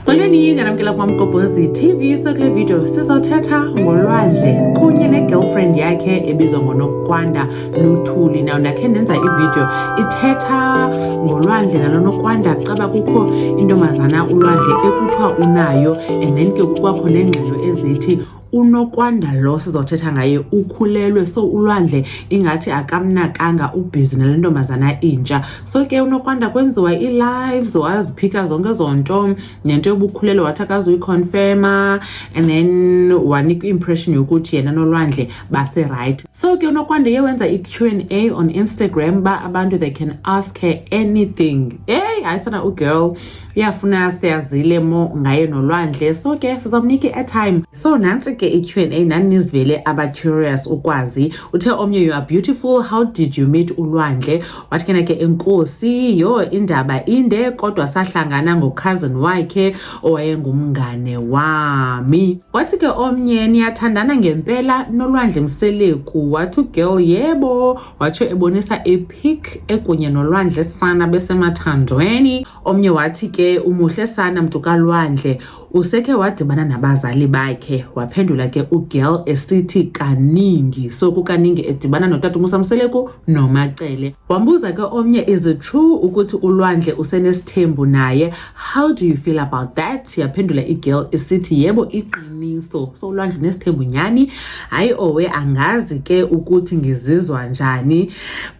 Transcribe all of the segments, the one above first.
Molweni ngamkela kwaMgobhozi TV. So kule video sizothetha ngolwandle kunye ne-girlfriend yakhe ebizwa ngoNokwanda Luthuli. Now nakhe ndenza ivideo ithetha ngolwandle naloNokwanda caba kukho intombazana ulwandle ekuthiwa unayo, and then ke kukwakho nengxelo ezithi uNokwanda lo sizothetha ngaye ukhulelwe, so ulwandle ingathi akamnakanga ubhizi nale ntombazana intsha. So ke uNokwanda kwenziwa i-lives waziphika zonke zonto nento yobukhulelwe wathi akazuyiconfirma, and then wanika impression yokuthi yena nolwandle base right. So ke uNokwanda yewenza i-Q&A on Instagram ba abantu they can ask her anything. Hey, ayisana girl uyafuna siyazile mo ngaye nolwandle, so ke sizomnika i-airtime. So nansi ke i-Q&A nani nizivele aba-curious ukwazi. Uthe omnye, you are beautiful, how did you meet ulwandle? Wathi kena ke enkosi, yo indaba inde kodwa sahlangana ngo-cousin wakhe owayengumngane wami. Wathi ke omnye, niyathandana ngempela nolwandle Mseleku? Wathi girl yebo, watsho ebonisa i-pic ekunye nolwandle sana besemathandweni. Omnye wathi ke umuhle sana mntu kalwandle, useke wadibana nabazali bakhe? Waphendula ke ugirl esithi kaningi. So kukaningi edibana notata uMusa Mseleku noMacele. Wambuza ke omnye, is it true ukuthi ulwandle usenesithembu naye? How do you feel about that? Yaphendula igirl esithi yebo iqiniso. So ulwandle unesithembu nyani, hayi owe angazi ke ukuthi ngizizwa njani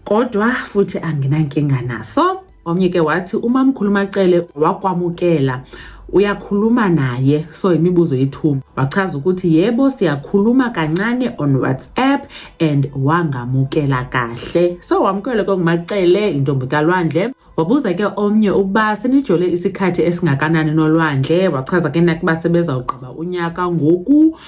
kodwa futhi anginankinga naso. Omnye ke wathi umamkhulu Macele wakwamukela uyakhuluma naye, so imibuzo yethu wachaza ukuthi yebo siyakhuluma kancane on WhatsApp and wangamukela kahle. So wamkele konguMacele intombi kalwandle. Wabuza ke omnye ukuba senijole isikhathi esingakanani nolwandle? Wachaza ke nakuba sebezawugqiba unyaka ngoku.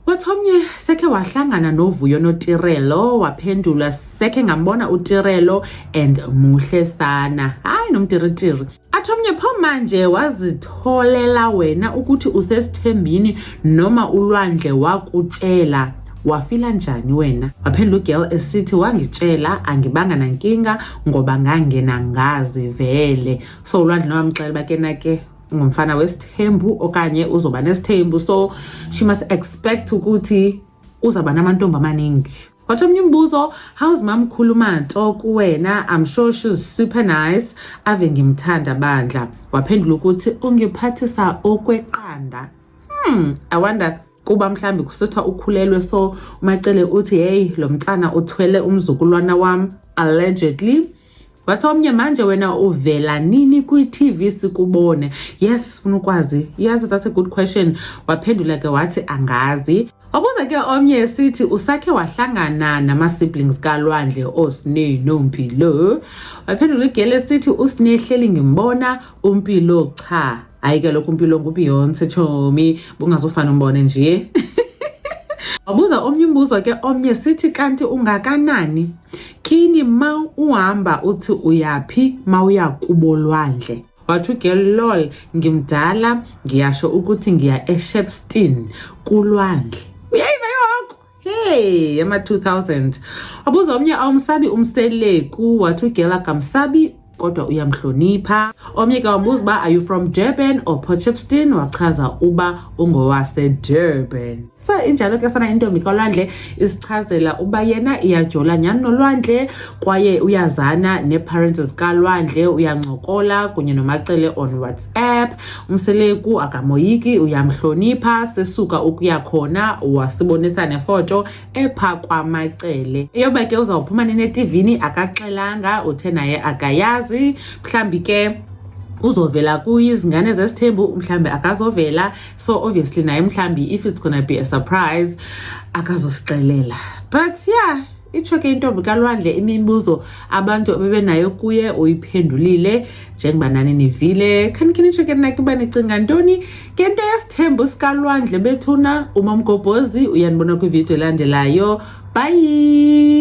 Wathi omnye seke wahlangana noVuyo noTirelo? Waphendula seke ngambona uTirelo and muhle sana, hayi nomtiritiri. Athi omnye pho manje wazitholela wena ukuthi usesithembini noma ulwandle wakutshela? Wafila njani wena? Waphendula ugirl esithi wangitshela angibanga nankinga ngoba ngangena ngazi vele. So ulwandle nawamxela bakena ke ngumfana wesithembu okanye uzoba nesithembu, so she must expect ukuthi uzaba namantombi amaningi. Wathi omnye umbuzo, how's mamkhulu Manto kuwena? I'm sure she's super nice, ave ngimthanda bandla. Waphendula ukuthi ungiphathisa okweqanda. I wonder kuba mhlambi kusithiwa ukhulelwe, so uMacele uthi hey lo mntana uthwele umzukulwana wami allegedly. Wathi omnye manje wena uvela nini kwi-TV sikubone? Yes, sifuna ukwazi. Yes, that's a good question. Waphendula ke wathi angazi. Wabuza ke omnye esithi usakhe wahlangana nama-siblings kalwandle oSne noMpilo? Waphendula igele esithi uSne hleli ngimbona, uMpilo cha. Hayi ke lokhu uMpilo nguBeyonce chomi, bungazofana umbone nje. Wabuza omnye umbuzo ke omnye sithi kanti ungakanani kini ma uhamba uthi uyapi ma uya kubo lwandle? Wathi girl lol ngimdala ngiyasho ukuthi ngiya eShepstone kulwandle. Uyayiva yonke? Hey yama 2000. Wabuza omnye awumsabi uMseleku? Wathi girl akamsabi kodwa uyamhlonipha. Omnye ke wambuza ba are you from Durban or Potchefstroom? Wachaza uba ungowase Durban. So injalo ke sana intombi kalwandle isichazela uba yena iyajola nyani nolwandle kwaye uyazana ne-parents kalwandle, uyancokola kunye noMacele on WhatsApp. uMseleku akamoyiki uyamhlonipha, sesuka ukuya khona wasibonisa nefoto epha kwaMacele. Eyoba ke uzawuphuma neTVini akaxelanga, uthe naye akayazi, mhlambi ke uzovela kuyizingane zesithembu mhlambe akazovela, so obviously naye mhlambi if it's gonna be a surprise akazosixelela. But yeah, itsho ke intombi kalwandle imibuzo abantu bebenayo kuye uyiphendulile njengoba nani nivile. Khanikini itsho ke nakuba nicinga ntoni ngento yesithembu sikalwandle bethuna uMamgobhozi? Uyanibona kwivideo elandelayo. Bye.